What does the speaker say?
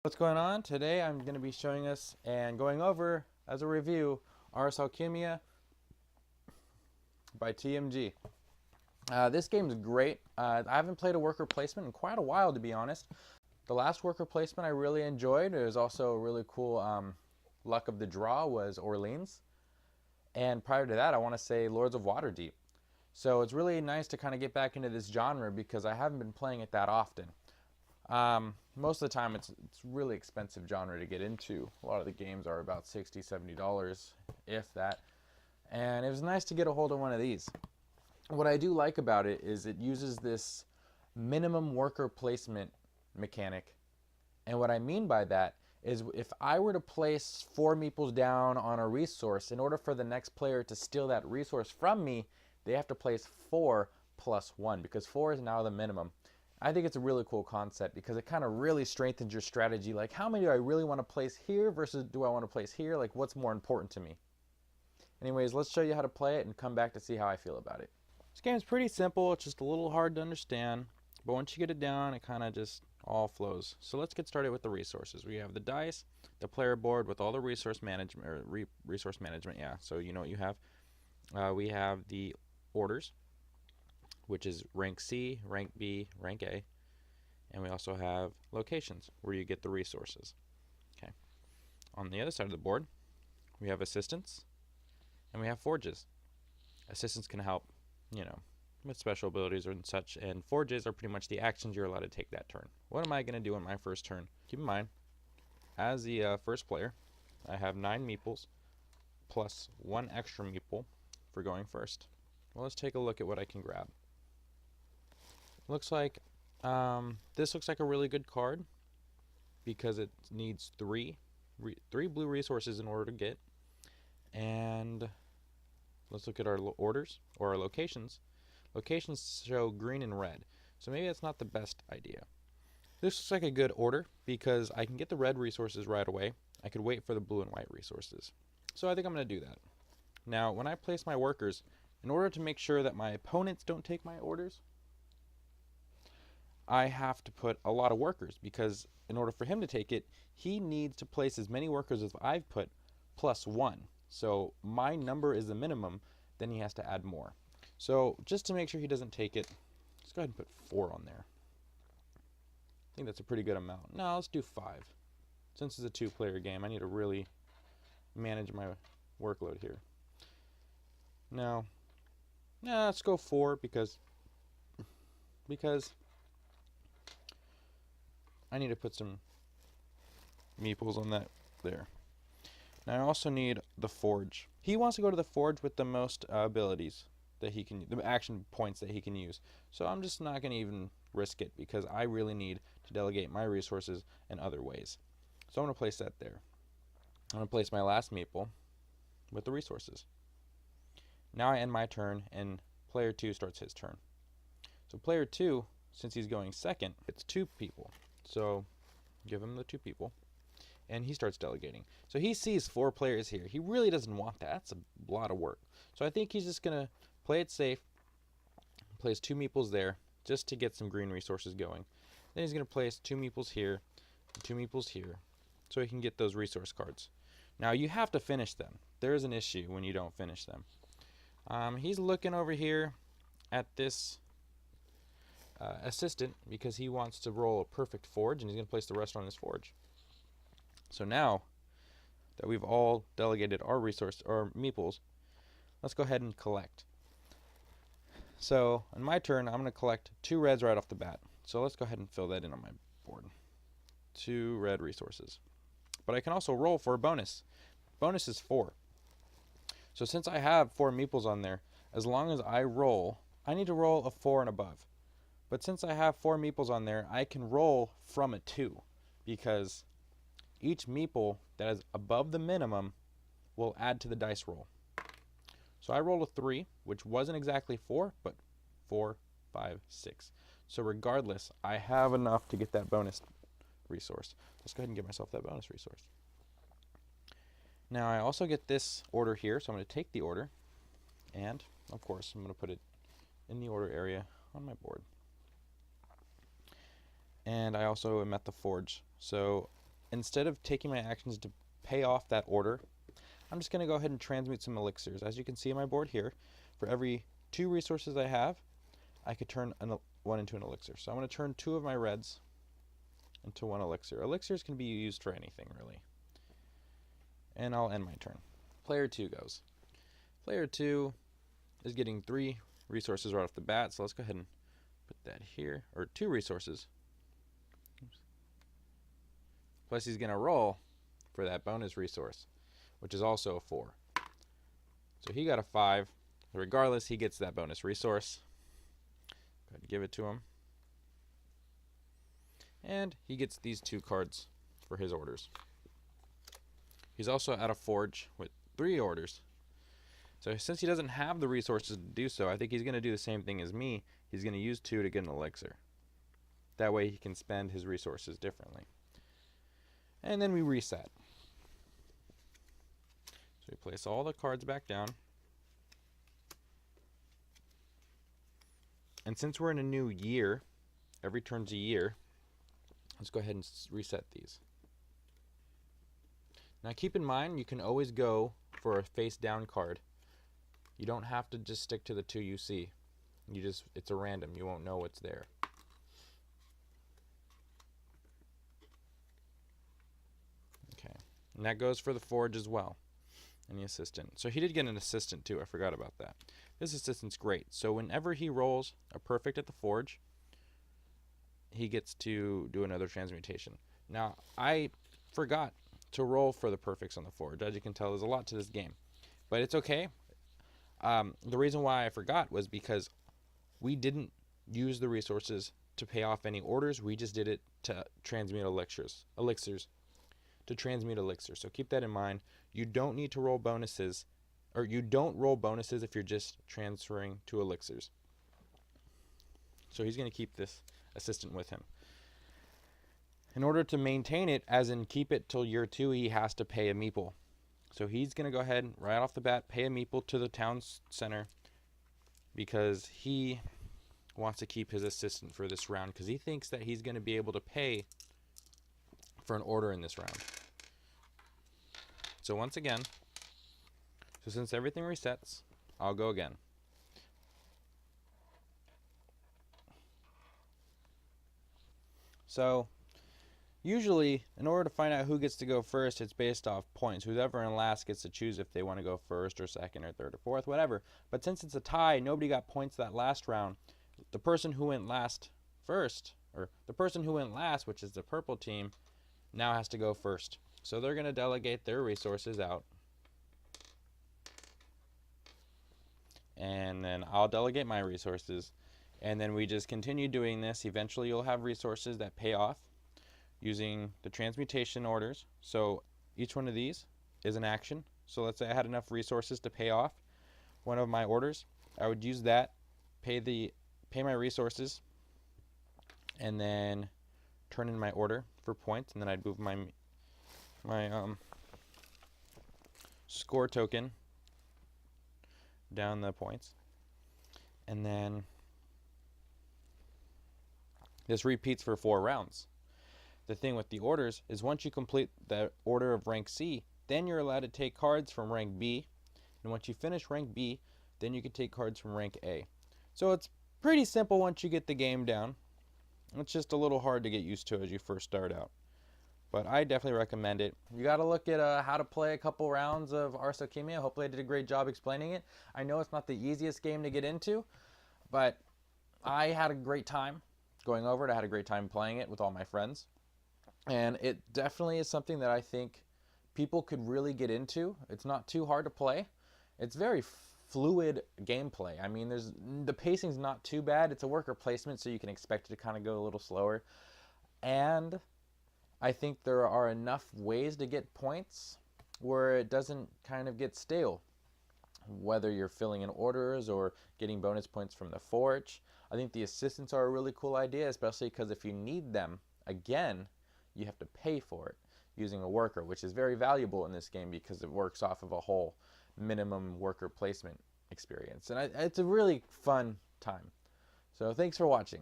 What's going on? Today I'm going to be showing us and going over as a review Ars Alchimia by TMG. This game is great. I haven't played a worker placement in quite a while, to be honest. The last worker placement I really enjoyed, it was also a really cool luck of the draw, was Orleans. And prior to that, I want to say Lords of Waterdeep. So it's really nice to kind of get back into this genre because I haven't been playing it that often. Most of the time it's really expensive genre to get into. A lot of the games are about $60, $70, if that. And it was nice to get a hold of one of these. What I do like about it is it uses this minimum worker placement mechanic. And what I mean by that is if I were to place 4 meeples down on a resource, in order for the next player to steal that resource from me, they have to place 4 plus 1, because 4 is now the minimum. I think it's a really cool concept because it kind of really strengthens your strategy. Like, how many do I really want to place here versus do I want to place here? Like, what's more important to me? Anyways, let's show you how to play it and come back to see how I feel about it. This game is pretty simple. It's just a little hard to understand. But once you get it down, it kind of just all flows. So let's get started with the resources. We have the dice, the player board with all the resource management, yeah. So you know what you have. We have the orders, which is rank C, rank B, rank A. And we also have locations, where you get the resources. Okay. On the other side of the board, we have assistants, and we have forges. Assistants can help, with special abilities and such, and forges are pretty much the actions you're allowed to take that turn. What am I going to do on my first turn? Keep in mind, as the first player, I have 9 meeples, plus 1 extra meeple for going first. Well, let's take a look at what I can grab. Looks like this looks like a really good card because it needs three blue resources in order to get. And let's look at our orders or our locations. Locations show green and red, so maybe that's not the best idea. This looks like a good order because I can get the red resources right away. I could wait for the blue and white resources. So I think I'm going to do that. Now, when I place my workers, in order to make sure that my opponents don't take my orders, I have to put a lot of workers, because in order for him to take it, he needs to place as many workers as I've put plus 1. So my number is the minimum, then he has to add more. So just to make sure he doesn't take it, let's go ahead and put 4 on there. I think that's a pretty good amount. No, let's do 5. Since it's a 2-player game, I need to really manage my workload here. Now, let's go 4 because I need to put some meeples on that there. Now I also need the forge. He wants to go to the forge with the most abilities that he can, the action points that he can use. So I'm just not going to even risk it because I really need to delegate my resources in other ways. So I'm going to place that there. I'm going to place my last meeple with the resources. Now I end my turn and player 2 starts his turn. So player 2, since he's going second, it's 2 people. So give him the 2 people, and he starts delegating. So he sees 4 players here. He really doesn't want that. That's a lot of work. So I think he's just going to play it safe, place 2 meeples there just to get some green resources going. Then he's going to place 2 meeples here, and 2 meeples here, so he can get those resource cards. Now you have to finish them. There is an issue when you don't finish them. He's looking over here at this assistant because he wants to roll a perfect forge, and he's going to place the rest on his forge. So now that we've all delegated our resource or meeples, let's go ahead and collect. So on my turn, I'm going to collect 2 reds right off the bat. So let's go ahead and fill that in on my board. 2 red resources. But I can also roll for a bonus. Bonus is 4. So since I have 4 meeples on there, as long as I roll, I need to roll a 4 and above. But since I have 4 meeples on there, I can roll from a 2, because each meeple that is above the minimum will add to the dice roll. So I rolled a 3, which wasn't exactly 4, but 4, 5, 6. So regardless, I have enough to get that bonus resource. Let's go ahead and get myself that bonus resource. Now I also get this order here, so I'm going to take the order, and of course I'm going to put it in the order area on my board. And I also am at the forge. So instead of taking my actions to pay off that order, I'm just going to go ahead and transmute some elixirs. As you can see on my board here, for every 2 resources I have, I could turn one into an elixir. So I'm going to turn 2 of my reds into 1 elixir. Elixirs can be used for anything, really. And I'll end my turn. Player 2 goes. Player 2 is getting 3 resources right off the bat, so let's go ahead and put that here, or 2 resources. Oops. Plus he's going to roll for that bonus resource, which is also a 4. So he got a 5. Regardless, he gets that bonus resource. Go ahead and give it to him. And he gets these 2 cards for his orders. He's also at a forge with 3 orders. So since he doesn't have the resources to do so, I think he's going to do the same thing as me. He's going to use 2 to get an elixir. That way he can spend his resources differently. And then we reset. So we place all the cards back down. And since we're in a new year, every turn's a year, let's go ahead and reset these. Now keep in mind, you can always go for a face down card. You don't have to just stick to the 2 you see. It's a random. You won't know what's there. Okay. And that goes for the forge as well. And the assistant. So he did get an assistant too. I forgot about that. This assistant's great. So whenever he rolls a perfect at the forge, he gets to do another transmutation. Now, I forgot to roll for the perfects on the forge. As you can tell, there's a lot to this game. But it's okay. The reason why I forgot was because we didn't use the resources to pay off any orders. We just did it to transmute elixirs. To transmute elixirs. So keep that in mind. You don't need to roll bonuses, or you don't roll bonuses if you're just transferring to elixirs. So he's going to keep this assistant with him. In order to maintain it, as in keep it till year 2, he has to pay a meeple. So he's going to go ahead, right off the bat, pay a meeple to the town center because he wants to keep his assistant for this round because he thinks that he's going to be able to pay for an order in this round. So once again, so since everything resets, I'll go again. So usually, in order to find out who gets to go first, it's based off points. Whoever in last gets to choose if they want to go first or second or third or fourth, whatever. But since it's a tie, nobody got points that last round. The person who went last first, or the person who went last, which is the purple team, now has to go first. So they're going to delegate their resources out. And then I'll delegate my resources. And then we just continue doing this. Eventually you'll have resources that pay off using the transmutation orders. So each one of these is an action. So let's say I had enough resources to pay off one of my orders. I would use that, pay my resources, and then turn in my order for points, and then I'd move my score token down the points. And then this repeats for 4 rounds. The thing with the orders is once you complete the order of rank C, then you're allowed to take cards from rank B. And once you finish rank B, then you can take cards from rank A. So it's pretty simple once you get the game down. It's just a little hard to get used to as you first start out. But I definitely recommend it. You got to look at how to play a couple rounds of Ars Alchimia. Hopefully I did a great job explaining it. I know it's not the easiest game to get into, but I had a great time going over it. I had a great time playing it with all my friends. And it definitely is something that I think people could really get into. It's not too hard to play. It's very fluid gameplay. I mean, the pacing's not too bad. It's a worker placement, so you can expect it to kind of go a little slower. And I think there are enough ways to get points where it doesn't kind of get stale. Whether you're filling in orders or getting bonus points from the forge. I think the assistants are a really cool idea, especially because if you need them, again, you have to pay for it using a worker, which is very valuable in this game because it works off of a whole minimum worker placement experience. And it's a really fun time. So thanks for watching.